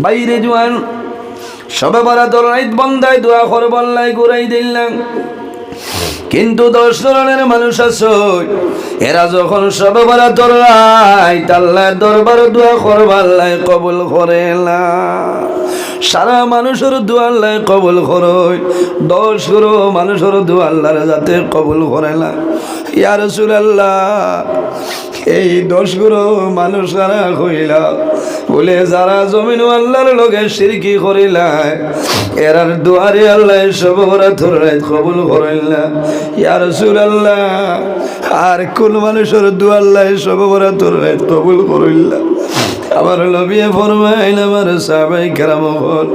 বাইরে জোয়ান সবে বরাতর রাত বন্দায় দোয়া করব আল্লাহ ঘুরাই দিলাম। কিন্তু 10 ধরনের মানুষ আছে, এরা যখন সবে বরাতর রাত আল্লাহর দরবারে দোয়া করব আল্লাহ কবুল করে না। সারা মানুষের দোয়া আল্লাহ কবুল করে, 10 গুরু মানুষের দোয়া আল্লাহর যাতে কবুল করে না। ইয়া রাসূলুল্লাহ, এই 10 গুরু মানুষ যারা হইলা বলে যারা জমিন আল্লাহর লগে শিরকি করিলা, এরার দুয়ারে আল্লাহ সব বরাতর রাত কবুল করেন না। ইয়া রাসূলুল্লাহ, আর কোন মানুষের দোয়া আল্লাহ সব বরাতর রাত কবুল করেন না? আমার নবী ফরমাইলেন, আমার সাহাবায়ে কেরাম হল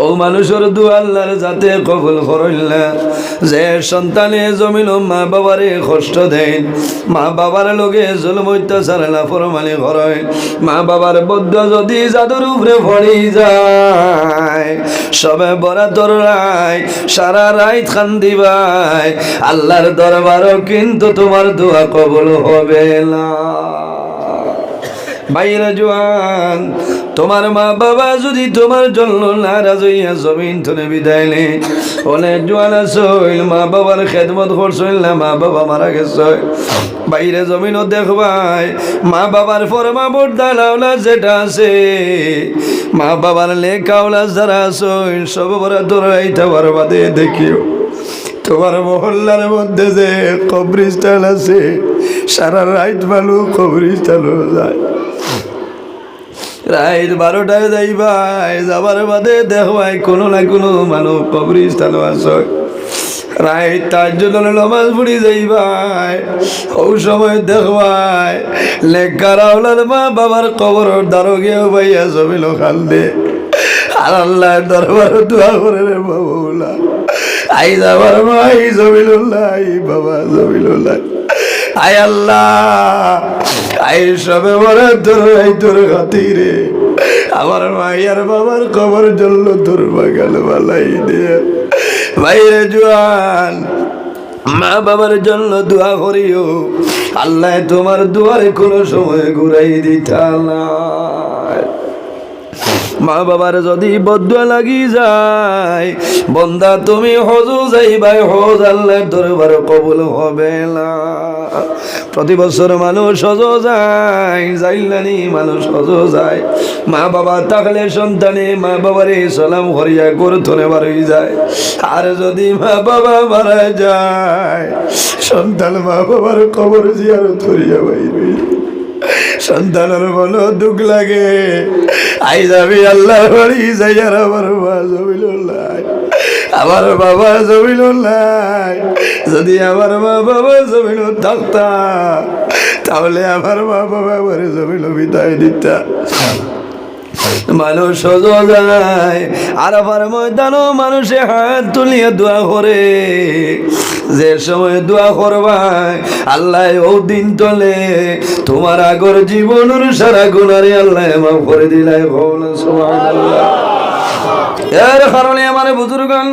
ও মানুষের দোয়া আল্লাহর যাতে কবুল করেন না। যে সন্তানে জমিন মা বাবারে কষ্ট দেন, মা বাবার লগে জুলম অত্যাচার নাফরমানি করে, মা বাবার বদ্ধ যদি জাদুর উপরে পড়ি যায়, সবে বরাতর রাত সারা রাত কান্দিবাই, আল্লাহর দরবারও কিন্তু তোমার দোয়া কবুল হবে না। বাইরে জোয়ান, তোমার মা বাবা যদি তোমার জন্য নারাজ হইয়া জমিন থেকে বিদায় নেই, অনেক জোয়ান আছে মা বাবার খেদমত করছিল না, মা বাবা মারা গেছে, বাইরে জমিনও দেখবাই মা বাবার ফরমা বর্দালা যেটা আছে, মা বাবার লেখাওলা যারা আছে সব বরাতর রাত বাদে দেখিও তোমার মহল্লার মধ্যে যে কবরস্থান আছে, সারা রাত মানুষ কবরস্থানও যায়। রাত 12টায় যাইবাই, যাবার বাদে দেখবাই কোনো না কোনো মানুষ কবরস্থানও আছে। রাত তাহাজ্জুদের নামাজ পড়ি যাইবাই, ওই সময় দেখবাই লেখারাওলার মা বাবার কবর দারোগেও ভাইয়া জমিল খান্দে, আর আল্লাহর দরবারে দোয়া করে রে বাবুলা, আই যাবার মা আই জমিলুল্লাহ, আই বাবা জমিলুল্লাহ, আয় আল্লাহ, আই সবে বরাতর রাত তোর খাতিরে আমার মাইয়ার বাবার কবর জ্বলল তোর বাগাল বালাই দিয়ে। বাইরে জোয়ান, মা বাবার জন্য দোয়া করিও, আল্লাহ তোমার দুয়ারে কোনো সময় ঘুরাই দিতা না। মা বাবার যদি বদুয়া লাগি যায়, বন্দা তুমি হজ যাইবাই, হজ আল্লাহর দরবারে কবুল হবে না। প্রতি বছর মানুষ হজ যায়, যাইলানি মানুষ হজ যায়, মা বাবা থাকলে সন্তানে মা বাবারে সালাম করিয়া করতনে বাড়ি যায়। আর যদি মা বাবা মারা যায়, সন্তান মা বাবার কবর জিয়ারত করিয়া বাইবে, সন্তানের বলো দুঃখ লাগে, আই যাবি আল্লাহর বাড়ি যাইয়ার আমার মা জমিলুল্লাহ, আমার বাবা জমিলুল্লাহ, যদি আমার মা বাবা জমিল থাকতা তাহলে আমার মা বাবা আমার জমিল বিদায় দিতা। মানুষ যায় আরাফার ময়দানও মানুষে হাত তুলিয়া দোয়া করে, যে সময় দোয়া করবাই আল্লাহ ও দিন তলে তোমার আগর জীবনের সারা গুনারে আল্লাহ মাফ করে দিলাই। সুবহানাল্লাহ। এর কারণে আমার বুজুর্গান,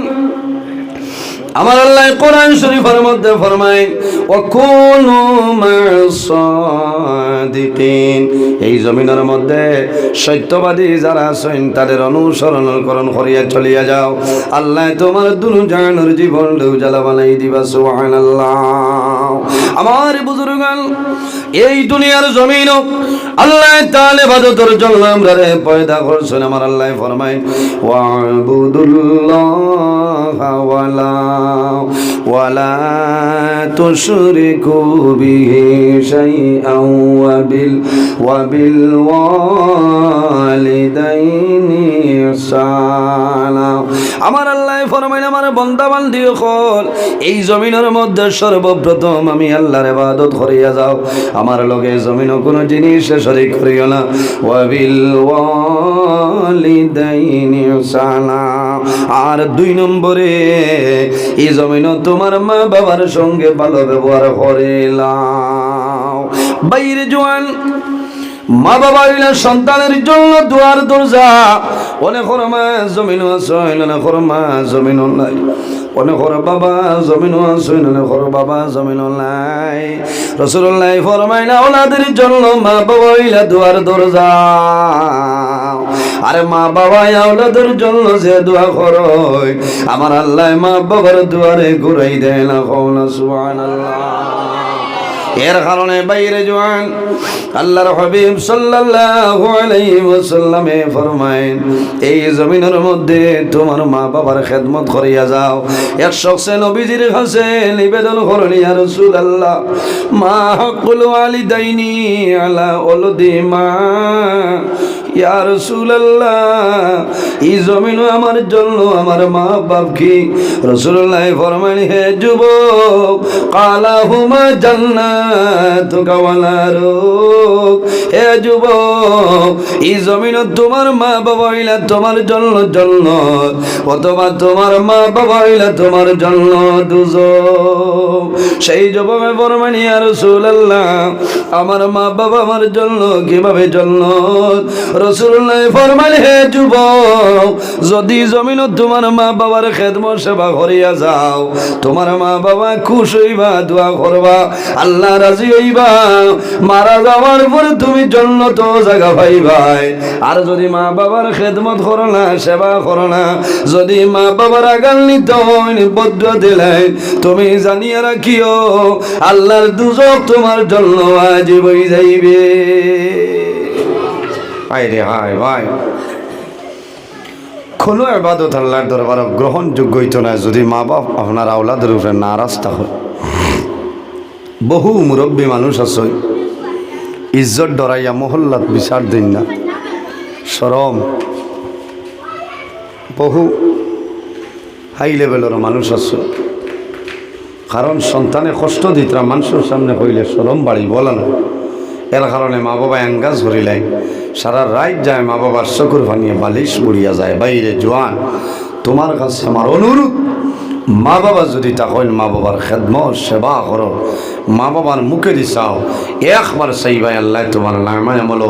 আমার আল্লাহ কোরআন শরীফের মধ্যে ফরমায় ওয়াকুনু মা'আস-সাদিকিন, এই জমিনের মধ্যে সত্যবাদী যারা আছেন তাদের অনুসরণ করিয়া চলিয়া যাও, আল্লাহ তোমার দুনিয়ার জীবন উজালা বানাই দিবা। সুবহানাল্লাহ। আমার বুজুর্গান, এই দুনিয়ার জমিন আল্লাহ তাআলা ইবাদতের জন্য আমরা পয়দা করছেন। আমার আল্লাহ ফরমায় ওয়া'বুদুল্লাহা ওয়ালা তুশরিকু বিহি শাইআন ওয়াবিল ওয়ালিদাইনি ইহসানা। আমার আল্লাহ ফরমায় আমার বান্দা বান্দি হল, এই জমিনের মধ্যে সর্বপ্রথম আমি আল্লাহর ইবাদত করিয়া যাও, আমার লগে জমিনও কোনো জিনিস শরীক করিও না। ওয়াবিল ওয়ালিদাইনি ইহসানা। আর 2 নম্বরে এই জমিনও তোমার মা বাবার সঙ্গে ভালো ব্যবহার করিলাম। বাইরে জোয়ান, মা বাবা হইলে সন্তানের জন্য দুয়ার দরজা। অনেকের মা জমিনও আছে, অনেকের মা জমিনও নাই, অনেকের বাবা জমিনও আছে, অনেকের বাবা জমিনও নাই। রাসূলুল্লাহ ফরমাইলেন আওলাদের জন্য মা বাবা হইলে দুয়ার দরজা। আরে মা বাবা আওলাদের জন্য যে দোয়া করয়, আমার আল্লাহ মা বাবার দুয়ারে ঘুরাই দেয় না। কওনা সুবহানাল্লাহ। এর কারণে বাইরে জওয়ান আল্লাহর হাবিব সাল্লাল্লাহু আলাইহি ওয়াসাল্লামে ফরমায়েন, এই জমিনের মধ্যে তোমার মা বাবার খেদমত করিয়া যাও। এক শখসে নবীজির কাছে নিবেদন করলেন, ইয়া রাসূলুল্লাহ, মা হাক্কুল ওয়ালিদাইনি আলা ওয়ালদি মা। ইয়া রাসূলুল্লাহ, এই জমিন আমার জন্য আমার মা বাপ কি? রাসূলুল্লাহ ফরমায়েন, হে যুবক, কালাহুমা জান্নাতুকা ওয়া নারুক। হে যুবক, এই জমিন তোমার মা বাবা হইলা তোমার জন্য জান্নাত, অথবা তোমার মা বাবা হইলা তোমার জন্য দুজক। সেই যুবকে ফরমায়েন, ইয়া রাসূলুল্লাহ, আমার মা বাবা আমার জন্য কিভাবে জান্নাত? রাসূলুল্লাহ ফরমাইলেন, হে যুবক, যদি জমিন তোমার মা বাবার খেদমত সেবা করিয়া যাও, তোমার মা বাবা খুশ হইবা, দোয়া করবা, আল্লাহ রাজি হইবা, মারা যাওয়ার পরে তুমি জান্নাত জায়গা পাইবাই। আর যদি মা বাবার খেদমত করো না, সেবা করো না, যদি মা বাবার আগান্বিত হইন, বদুয়া দিলেন, তুমি জানিয়া রাখিও আল্লাহর দুজক তোমার জন্য ওয়াজিব হয়ে যাইবে। হায় রে হায় ভাই, কোনো ইবাদত আল্লাহর দরবারে গ্রহণযোগ্য হইতো না যদি মা বাপ আপনার আওলাদের উপরে নারাজ থাকে। বহু মুরব্বী মানুষ আছে ইজ্জত ডরাইয়া মহল্লাত বিচার দিন না, শরম। বহু হাই লেভেলের মানুষ আছে, কারণ সন্তানে কষ্ট দিতরা মানুষের সামনে হইলে শরম বাড়ি বলে না। এর কারণে মা বাবা এঙ্গাজ করিলাই, সারা রাত যায় মা বাবার চকুর ভাঙিয়ে বালিশ বুড়িয়া যায়। বাইরে জোয়ান, তোমার কাছে আমার অনুরোধ, মা বাবা যদি তখন মা বাবার খেদমত সেবা করো, মা বাবার মুখে দিছাও, একবার সেই ভাই আল্লাহ তোমার নামায় আমলো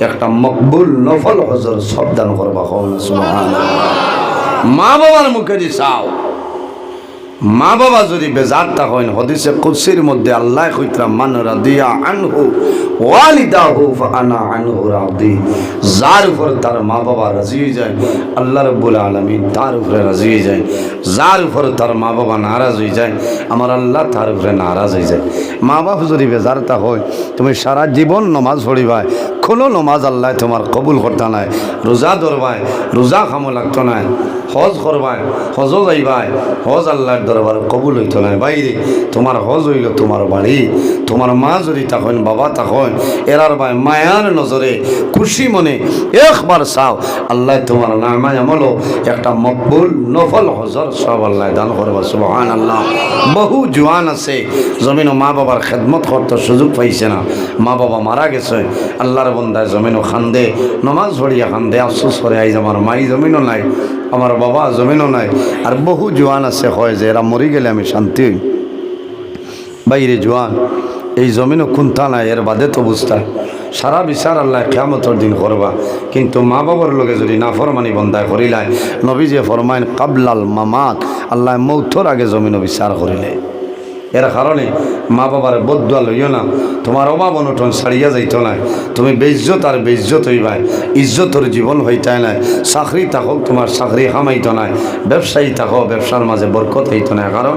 একটা মকবুল নফল হজর সাবধান করবা। সুবহানাল্লাহ। মা বাবার মুখে দিছাও, মা বাবা যদি বেজার থাকেন, হাদিসে কুদসির মধ্যে আল্লাহ কইতরা, মান রাদিয়া আনহু ওয়ালিদাহু ফাআনা আনহু রাদি। যার উপর তার মা বাবা রাজি হয়ে যায়, আল্লাহ রাব্বুল আলামিন তার উপরে রাজি হয়ে যায়। যার উপর তার মা বাবা নারাজ হয়ে যায়, আমার আল্লাহ তার উপরে নারাজ হয়ে যায়। মা বাবা যদি বেজার হয়, তুমি সারা জীবন নমাজ পড়িবাই, কোনো নমাজ আল্লাহ তোমার কবুল করতে নাই। রোজা ধরবাই, রোজা খামো লাগতো নাই। হজ করবাই, হজও যাইবাই, হজ আল্লাহর দরবার কবুল হইতো নাই। বাইরে তোমার হজ হইল তোমার বাড়ি, তোমার মা যদি তখন বাবা তখন এরার ভাই মায়ার নজরে খুশি মনে একবার চাও, আল্লাহ তোমার নামায় আমলো একটা মকবুল নফল হজর সব আল্লাহ দান করবা। সুবহানাল্লাহ। বহু জোয়ান আছে জমিনও মা বাবার খেদমত করতে সুযোগ পাইছে না, মা বাবা মারা গেছে, আল্লাহর বন্দায় জমিনও খান্দে, নমাজ পড়িয়া খান্দে, আফসোস করে আইজ আমার মাই জমিনও নাই, আমার বাবা জমিনও নাই। আর বহু জোয়ান আছে হয় যে এরা মরি গেলে আমি শান্তি হই। বাইরে জোয়ান, এই জমিনও খুন্তা নাই, এর বাদে তো বুঝতা সারা বিচার আল্লাহ কিয়ামতের দিন করবা। কিন্তু মা বাবার লোকে যদি নাফরমানি বন্দায় করিলাই, নবীজি ফরমাইন কাবলাল মামাত, আল্লাহ মৌতর আগে জমিনও বিচার করিলে। এর কারণে মা বাবার বদুয়া লইও না, তোমার অভাব অনটন ছাড়িয়া যাইত না, তুমি বেইজ্জত আর বেইজ্জত হইবাই, ইজ্জতর জীবন হইতাই নাই। চাকরি থাকক তোমার চাকরি কামাইত নাই, ব্যবসায়ী থাকো ব্যবসার মাঝে বরকত হইত না, কারণ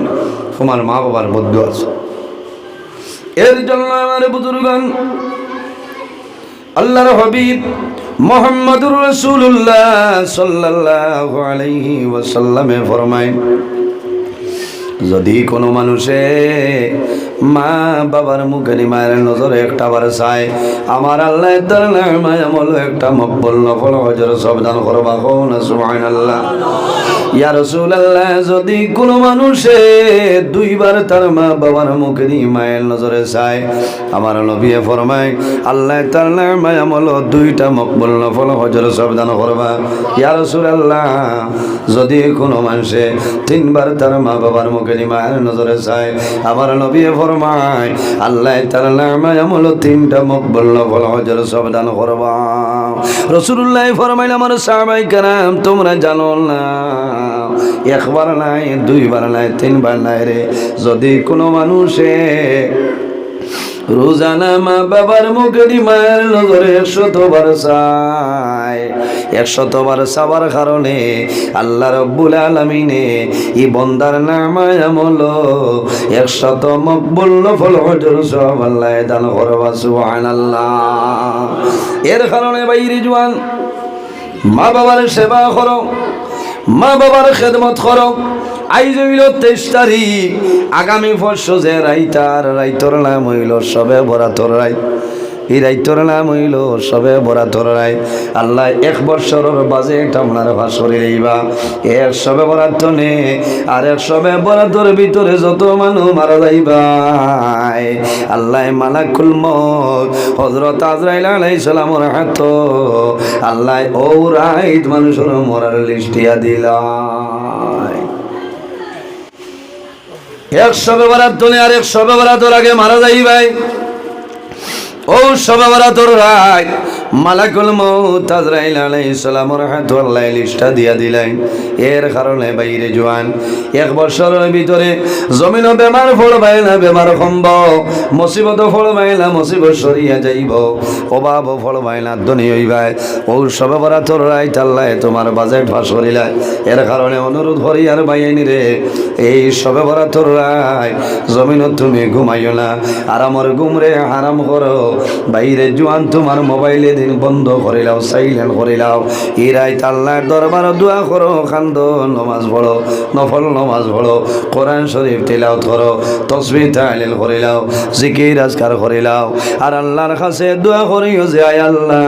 তোমার মা বাবার বদুয়া আছে। এর জন্য আমার বুজুর্গান আল্লাহর হাবিব মুহাম্মদুর রাসূলুল্লাহ সাল্লাল্লাহু আলাইহি ওয়াসাল্লামে ফরমায়, যদি কোনো মানুষে মা বাবার মুখে মায়ের নজরে একটা বার চায়, আমার আল্লাহ তার নামায় আমল একটা মকবুল নফল হজর সাবধান করবা। সুবহানাল্লাহ। ইয়া রাসূলুল্লাহ, যদি কোনো মানুষে দুইবার তার মা বাবার মুখে মায়ের নজরে চায়, আমার নবী ফরমায় আল্লাহ তার নামায় আমল দুইটা মকবুল নফল হজর সাবধান করবা। ইয়া রাসূলুল্লাহ, যদি কোনো মানুষে তিনবার তার মা বাবার মুখে মায়ের নজরে চায়, আমার নবী ফরমায় ফরমায় আল্লাহ তার নামায় আমল তিনটা মকবুল নফল হজের সব দান করবা। রাসূলুল্লাহ ফরমাইলেন আমার সাহাবায়ে কেরাম তোমরা জানো না একবার নাই দুইবার নাই তিনবার নাই রে, যদি কোনো মানুষে রোজানা মা বাবার মুখে মায়ের নজরে 100বার চায়, 100বার চাবার কারণে আল্লাহ রাব্বুল আলামিনে এই বান্দার নামায় আমল 100 মকবুল নফল হজের সওয়াব আল্লাহ দান করবা। সুবহানাল্লাহ। এর কারণে বাইরে জওয়ান মা বাবার সেবা করো, মা বাবার খেদমত করো। আইজ হইল 23 তারিখ, আগামী বর্ষ যে রাইতর নাম হইল সবে বরাতর রাইত। এই রাইতর নাম হইল সবে বরাতর রাইত। আল্লাহ 1 বছরের বাজেট আপনার ভাষরে লইবা। এক সবে বরাত নে আর এক সবে বরাতর ভিতরে যত মানুষ মারা যাইবা আল্লাহ মালাকুল মউত হযরত আজরাইল আলাইহিস সালামের হাত আল্লাহ ও রাইত মানুষের মরার লিস্টিয়া দিলা। এক সবে বরাত তোলে আর এক সবে বরাতর আগে মারা যাইবাই। ও সবে বরাতর রাত মালাকুল মউত আজরাইল আলাইহিস সালামের হাতে আল্লাহ লিস্টটা দিয়া দিলেন। এর কারণে বাইরে জওয়ান 1 বছরের ভিতরে জমিন বেমার ফলবাই না, বেমার কমব, মুসিবত ফলবাই না, মুসিবত সরিয়া যাইব, অভাব ফলবাই না, ধনী হইবাই। ও সবে বরাতর রাত আল্লাহ তোমার বাজেট ফাঁস করিলা। এর কারণে অনুরোধ করি আর বাইনি রে, এই সবে বরাতর রাত জমিন তুমি ঘুমাইও না, আরামর ঘুমরে হারাম করো। বাইরে জওয়ান তোমার মোবাইলে দিন বন্ধ করিলাও, সাইলেন্ট করিলাও। এই রাত আল্লাহর দরবার দোয়া করো, কান্দো, নমাজ পড়ো, নফল নমাজ পড়ো, কোরআন শরীফ তিলাওয়াত করো, তাসবিহ তাহলিল করিলাও, জিকির আজকার করিলাও। আর আল্লাহর কাছে দোয়া করিও যে আয় আল্লাহ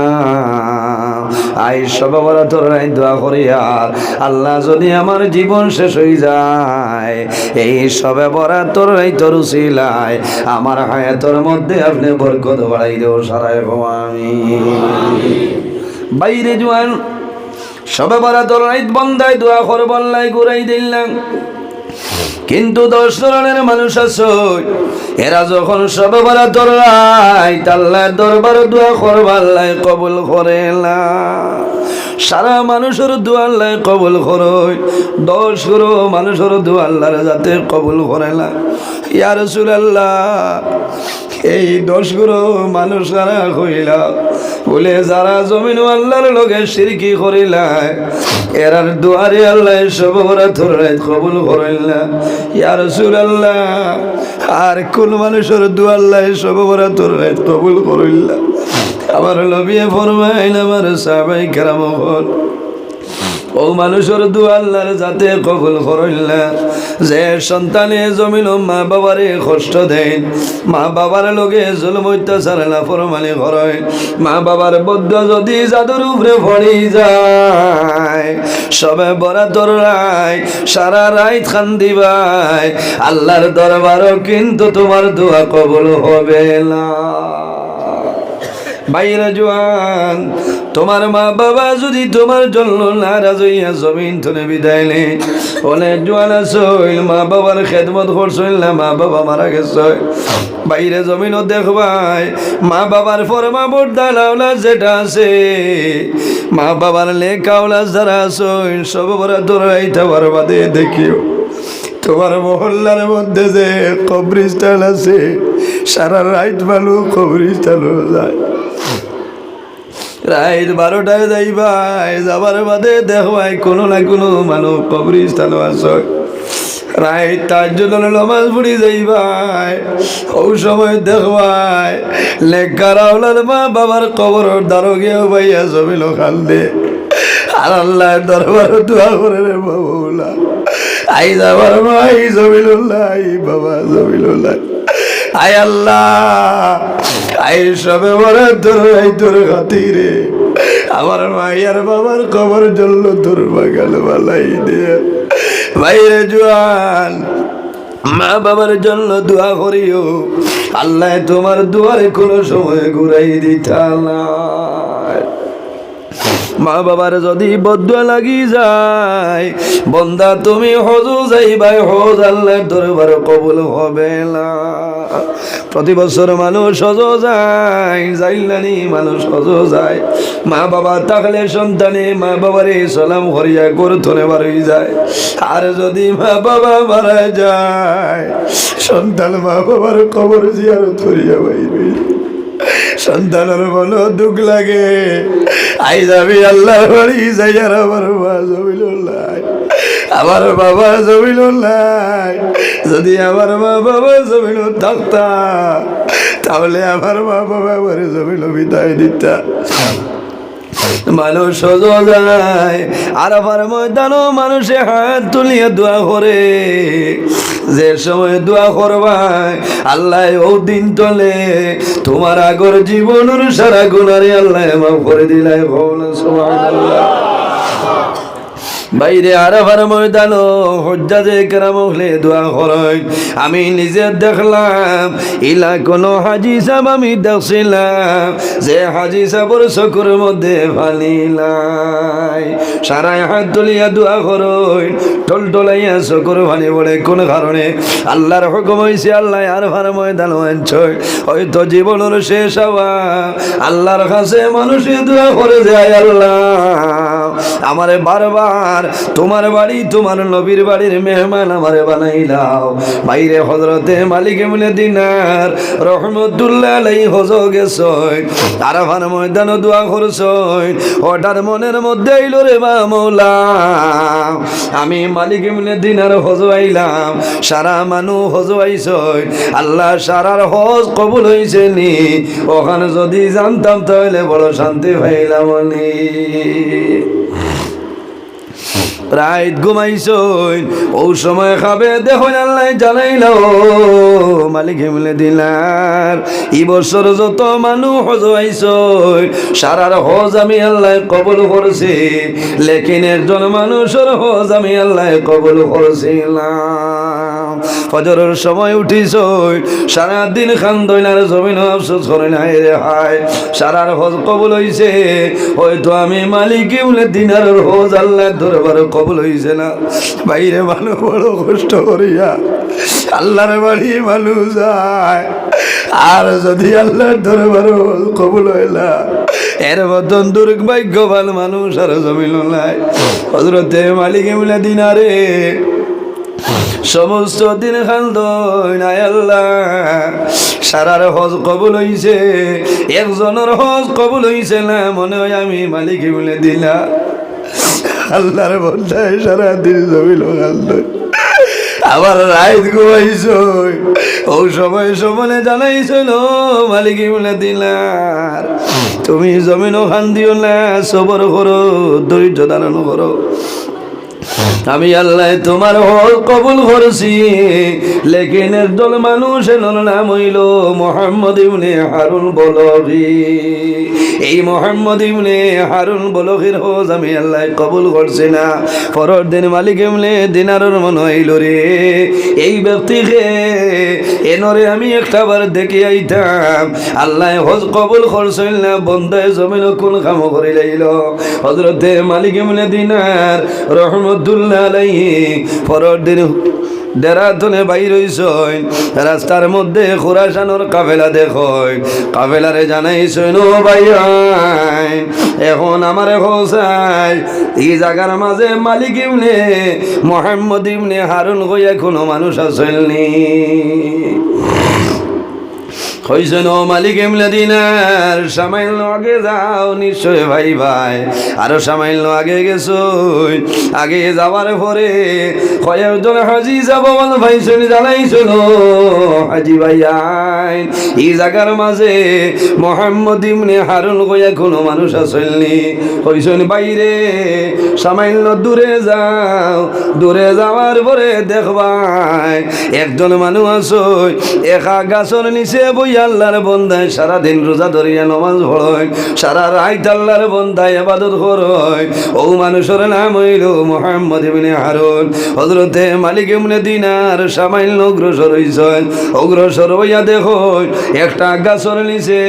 আই সবে বরাতর রাত দোয়া করি আর আল্লাহ যদি আমার জীবন শেষ হয়ে যায় এই সবে বরাতর রাতের উসিলায় আমার হায়াতের মধ্যে আপনি বরকত বাড়াই দেও সারায় আমি। বাইরে জওয়ান সবে বরাতর রাত বন্দায় দোয়া করব আল্লাহ ঘুরাই দিলাম। কিন্তু 10 ধরনের মানুষ আছে এরা যখন সবে বরাতর রাত আল্লাহর দরবারে দোয়া করবে আল্লাহ কবুল করে না। সারা মানুষের দোয়া আল্লাহ কবুল করে, 10 গুরু মানুষের দোয়া আল্লাহ যাতে কবুল করে না। ইয়া রাসূলুল্লাহ এই 10 গুরু মানুষ যারা কইলা বলে যারা জমিন আল্লাহর লগে শিরকি করিলা এরার দুয়ারে আল্লাহ সবে বরাতর রাত কবুল করেন না। ইয়া রাসূলুল্লাহ আর কোন মানুষের দোয়া আল্লাহ সবে বরাতর রাত কবুল করেন না? আমার নবী ফরমাইলেন আমার সাহাবায়ে কেরাম ও মানুষের দোয়া আল্লাহর যাতে কবুল করেন না। যে সন্তানে জমিন মা বাবারে কষ্ট দেন, মা বাবার লগে জুলম অত্যাচার নাফরমানি করে, মা বাবার বদ্ধ যদি জাদুর উপরে পড়ি যায় সবে বরাতর রাত সারা রাত কান্দিবাই আল্লাহর দরবারও কিন্তু তোমার দোয়া কবুল হবে না। বাইরে জওয়ান তোমার মা বাবা যদি তোমার জন্য নারাজ হইয়া জমিন থেকে বিদায় নেই, অনেক জওয়ান আছে মা বাবার খেদমত করছেন না, মা বাবা মারা গেছে। বাইরে জমিনও দেখবাই মা বাবার ফরমা বর্দালা যেটা আছে, মা বাবার লেখাওলা যারা আছে সব বরাতর রাত বাদে দেখিও তোমার মহল্লার মধ্যে যে কবরস্থান আছে সারা রাত ভালো কবরস্থানও যায়। রাত 12টায় যাইবাই, যাবার বাদে দেখবাই কোনো না কোনো মানুষ কবরস্থানও আছে। রাত তাহাজ্জুদের নামাজ পড়ি যাইবাই, ওই সময় দেখবাই লেখারাওলার মা বাবার কবর দারোগেও ভাইয়া জমিল কান্দে আর আল্লাহর দরবারে দোয়া করে রে বাবুলা আই যাবার মা আই জমিলুল্লাহ আই বাবা জমিলুল্লাহ আয় আল্লাহ আই সবে বরাতর তোর খাতিরে আমার মাইয়ার বাবার কবর জল তোর বাগাল বালাই দে। বাইরে জওয়ান মা বাবার জন্য দোয়া করিও আল্লাহ তোমার দুয়ারে কোনো সময় ঘুরাই দিতা না। মা বাবার যদি বদুয়া লাগি যায়, বন্দা তুমি হজ যাইবাই, হজ আল্লাহর দরবারে কবুল হবে না। প্রতি বছর মানুষ হজ যায়, যাইলানি মানুষ হজ যায়। মা বাবা থাকলে সন্তানে মা বাবারে সালাম করিয়া করতনে বাড়ি যায়। আর যদি মা বাবা মারা যায়, সন্তান মা বাবার কবর জিয়ারত করিয়া বাইরে। সন্তানের বলো দুঃখ লাগে, আই যাবি আল্লাহর বাড়ি যাই, আর আমার মা জমিল নাই, আমার বাবা জমিল নাই। যদি আমার মা বাবা জমিল থাকতা, তাহলে আমার মা বাবা আমার জমিল বিদায় দিতা। মানুষ যায় আরাফার ময়দানও মানুষে হাত তুলিয়ে দোয়া করে। যে সময় দোয়া করবাই আল্লাহ ও দিন তলে তোমার আগর জীবনের সারা গুনারে আল্লাহ মাফ করে দিলাই। সুবহানাল্লাহ। বাইরে আরাফার ময়দানও হুজ্জাজে কেরাম হলে দোয়া করেন। আমি নিজে দেখলাম, ইলা কোনো হাজি সাহেব আমি দেখছিলাম যে হাজি সাহেবের চকুর মধ্যে পানি নাই। সারাই হাত তুলিয়া দোয়া করেন, টলটলাইয়া চকুর পানি পড়ে। কোন কারণে? আল্লাহর হুকুম হয়েছে, আল্লাহ আরাফার ময়দান আনছয়। হয়তো জীবনের শেষ হওয়া আল্লাহর কাছে মানুষের দোয়া করে যায়, আল্লাহ আমারে বারবার তোমার বাড়ি তোমার নবীর বাড়ির মেহমান আমারে বানাইলাও। বাইরে হযরতে মালিক ইবনে দিনার রহমতুল্লাহ আলাইহি হজ গেছয়, আরাফার ময়দানে দোয়া করছয়। ওটার মনের মধ্যে আইলো রে বা মওলা, আমি মালিক ইবনে দিনার হজ আইলাম, সারা মানুষ হজ আইছয়, আল্লাহ সারার হজ কবুল হইছে নি? ওখানে যদি জানতাম তাহলে বড় শান্তি পাইলাম নি। রাত ঘুমাইছই, ও সময় খাবে দেখো আল্লাহ জানাইল মালিক ইবনে দিনার এই বছর যত মানুষ হজ আইছই, সারার হজ আমি আল্লাহ কবুল করছি, লেকিন একজন মানুষের হজ আমি আল্লাহ কবুল করছিলাম। ফজরের সময় উঠিছই, সারাদিন খান্দইলার জমিন আফসোস করে নাই রে হায়, সারার হজ কবুল হইছে, হয়তো আমি মালিক ইবনে দিনারের হজ আল্লাহ দরবারে কবুল হইছে না। বাইরে মানুষ বড় কষ্ট করিয়া আল্লাহর বাড়ি মানুষ যায়, আর যদি আল্লাহর দরবারে কবুল হইলা, এর মতন দুর্ভাগ্যবান মানুষ আর জমিল নাই। হযরতে মালিক ইবনে দিনারে সমস্ত দিন খান্দই নাই, আল্লাহ সারার হজ কবুল হইছে, একজনের হজ কবুল হইছে না। মনে হয় আমি মালিক ইবনে দিনার আল্লাহর বন্ধায় সারা দিন জমিল খান্দই। আবার রাত ঘুমাইছ, ও সময় সমনে জানাইছিল মালিক ইবনে দিনার তুমি জমিনও খান দিও না, সবর করো, ধৈর্য ধারণ করো। আমি আল্লাহ তোমার হজ কবুল করছি, লেকিন একদল মানুষের নাম হইল মুহাম্মদ ইবনে হারুন বলগি। এই মুহাম্মদ ইবনে হারুন বলগির হজ আমি আল্লাহ কবুল করছি না। পরের দিন মালিক ইবনে দিনারের মনে হইল রে, এই ব্যক্তিকে এনরে আমি একটাবার দেখে আইতাম, আল্লাহ হজ কবুল করছিল না, বন্দায় জমিন কোন কাম করে লাইল। হযরতে মালিক ইবনে দিনার রহমতুল্লাহ আলাইহি পরের দিন দেরাতনে বাইর হইছই, রাস্তার মধ্যে খুরাসানোর কাফেলা দেখই, কাফেলারে জানাইছই ও ভাই এখন আমার হোসাই এই জায়গার মাঝে মালিক ইবনে মুহাম্মদ ইবনে হারুন কইয়া কোনো মানুষ আসেননি। হইছেন ও মালিক ইবনে দিনার, সামাইল আগে যাও নিশ্চয় ভাই ভাই, আরো সামাইল আগে গেছো। আগে যাওয়ার পরে কয়েকজন হাজি যাব বল ভাই শুনে জানাইছিল হাজি ভাই আইন এই জায়গার মাঝে মুহাম্মদ ইবনে হারুন কইয়া কোনো মানুষ আসেননি। হইছেন বাইরে সামান্য দূরে যাও, দূরে যাওয়ার পরে দেখবাই একজন মানুষ আছে একা গাছর নিচে বই আল্লাহর বন্দায় সারাদিন রোজা ধরিয়া নমাজ পড়য়, সারা রাত আল্লাহর বন্দায় ইবাদত করয়। ও মানুষের নাম হইল মুহাম্মদ ইবনে হারুন। হযরতে মালিক ইবনে দিনার সামান্য অগ্রসর হইছেন, অগ্রসর হইয়া দেখো একটা গাছর নিচে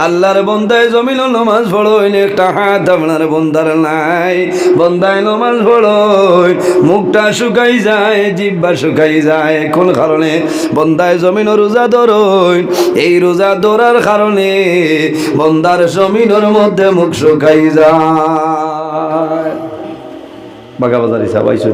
আল্লাহর বন্দায় জমিন নমাজ পড়য়, একটা হাত আপনার বন্দার নাই, বন্দায় নমাজ পড়য়, মুখটা শুকাই যায়, জিহ্বা শুকাই যায়। কোন কারণে? বন্দায় জমিন রোজা ধরয়, এই রোজা ধরার কারণে বন্দার জমিনের মধ্যে মুখ শুকাই যায়। বাগা বাজার হিসাব আইসো।